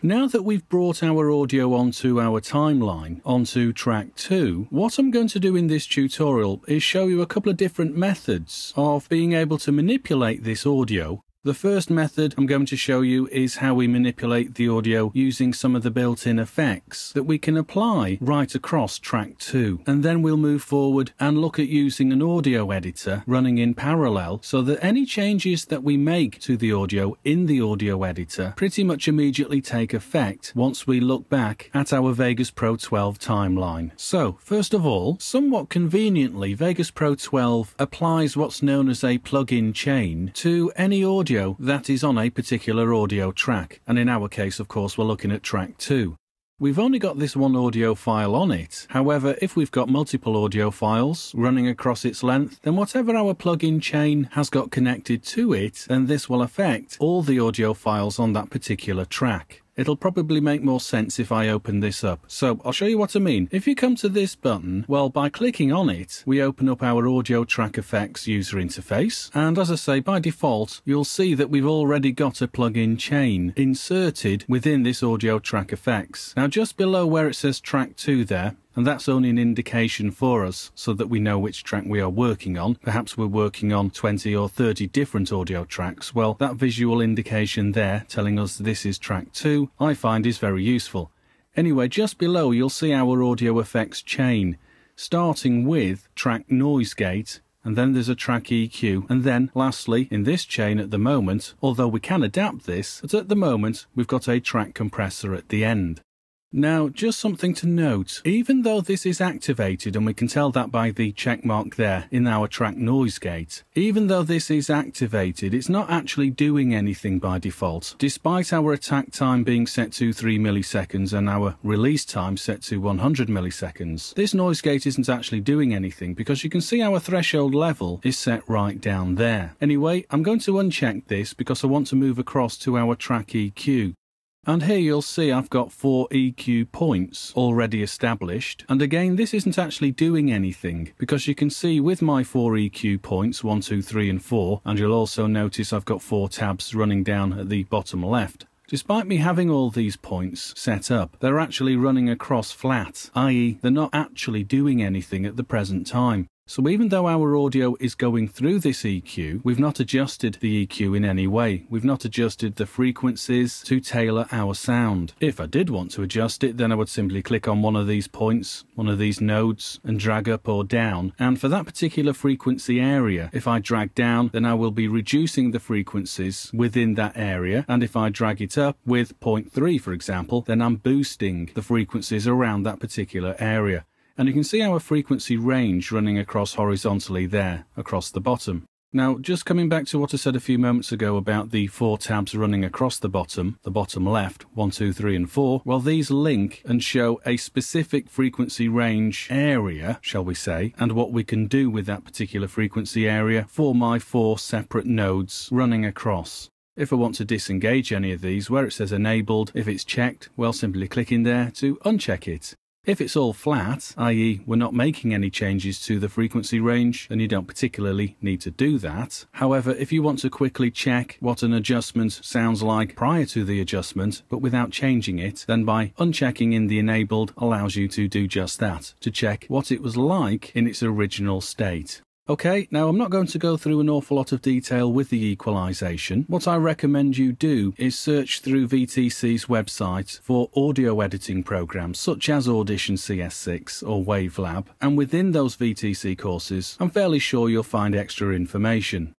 Now that we've brought our audio onto our timeline, onto track 2, what I'm going to do in this tutorial is show you a couple of different methods of being able to manipulate this audio. The first method I'm going to show you is how we manipulate the audio using some of the built-in effects that we can apply right across track 2. And then we'll move forward and look at using an audio editor running in parallel so that any changes that we make to the audio in the audio editor pretty much immediately take effect once we look back at our Vegas Pro 12 timeline. So, first of all, somewhat conveniently, Vegas Pro 12 applies what's known as a plug-in chain to any audio that is on a particular audio track, and in our case of course we're looking at track 2. We've only got this one audio file on it. However, if we've got multiple audio files running across its length, then whatever our plug-in chain has got connected to it, then this will affect all the audio files on that particular track. It'll probably make more sense if I open this up. So I'll show you what I mean. If you come to this button, well, by clicking on it, we open up our audio track effects user interface. And as I say, by default, you'll see that we've already got a plug-in chain inserted within this audio track effects. Now, just below where it says track 2 there, and that's only an indication for us so that we know which track we are working on. Perhaps we're working on 20 or 30 different audio tracks. Well, that visual indication there telling us this is track 2, I find is very useful. Anyway, just below you'll see our audio effects chain, starting with track noise gate, and then there's a track EQ, and then lastly in this chain at the moment, although we can adapt this, but at the moment we've got a track compressor at the end. Now, just something to note, even though this is activated, and we can tell that by the check mark there in our track noise gate, even though this is activated, it's not actually doing anything by default. Despite our attack time being set to 3 milliseconds and our release time set to 100 milliseconds, this noise gate isn't actually doing anything because you can see our threshold level is set right down there. Anyway, I'm going to uncheck this because I want to move across to our track EQ. And here you'll see I've got 4 EQ points already established, and again this isn't actually doing anything because you can see with my 4 EQ points 1, 2, 3 and 4, and you'll also notice I've got 4 tabs running down at the bottom left. Despite me having all these points set up, they're actually running across flat, i.e. they're not actually doing anything at the present time. So even though our audio is going through this EQ, we've not adjusted the EQ in any way. We've not adjusted the frequencies to tailor our sound. If I did want to adjust it, then I would simply click on one of these points, one of these nodes, and drag up or down. And for that particular frequency area, if I drag down, then I will be reducing the frequencies within that area. And if I drag it up with 0.3, for example, then I'm boosting the frequencies around that particular area. And you can see our frequency range running across horizontally there, across the bottom. Now, just coming back to what I said a few moments ago about the 4 tabs running across the bottom left, 1, 2, 3 and 4, well, these link and show a specific frequency range area, shall we say, and what we can do with that particular frequency area for my 4 separate nodes running across. If I want to disengage any of these, where it says enabled, if it's checked, well, simply click in there to uncheck it. If it's all flat, i.e. we're not making any changes to the frequency range, then you don't particularly need to do that. However, if you want to quickly check what an adjustment sounds like prior to the adjustment, but without changing it, then by unchecking in the enabled allows you to do just that, to check what it was like in its original state. Okay, now I'm not going to go through an awful lot of detail with the equalization. What I recommend you do is search through VTC's website for audio editing programs such as Audition CS6 or Wavelab, and within those VTC courses, I'm fairly sure you'll find extra information.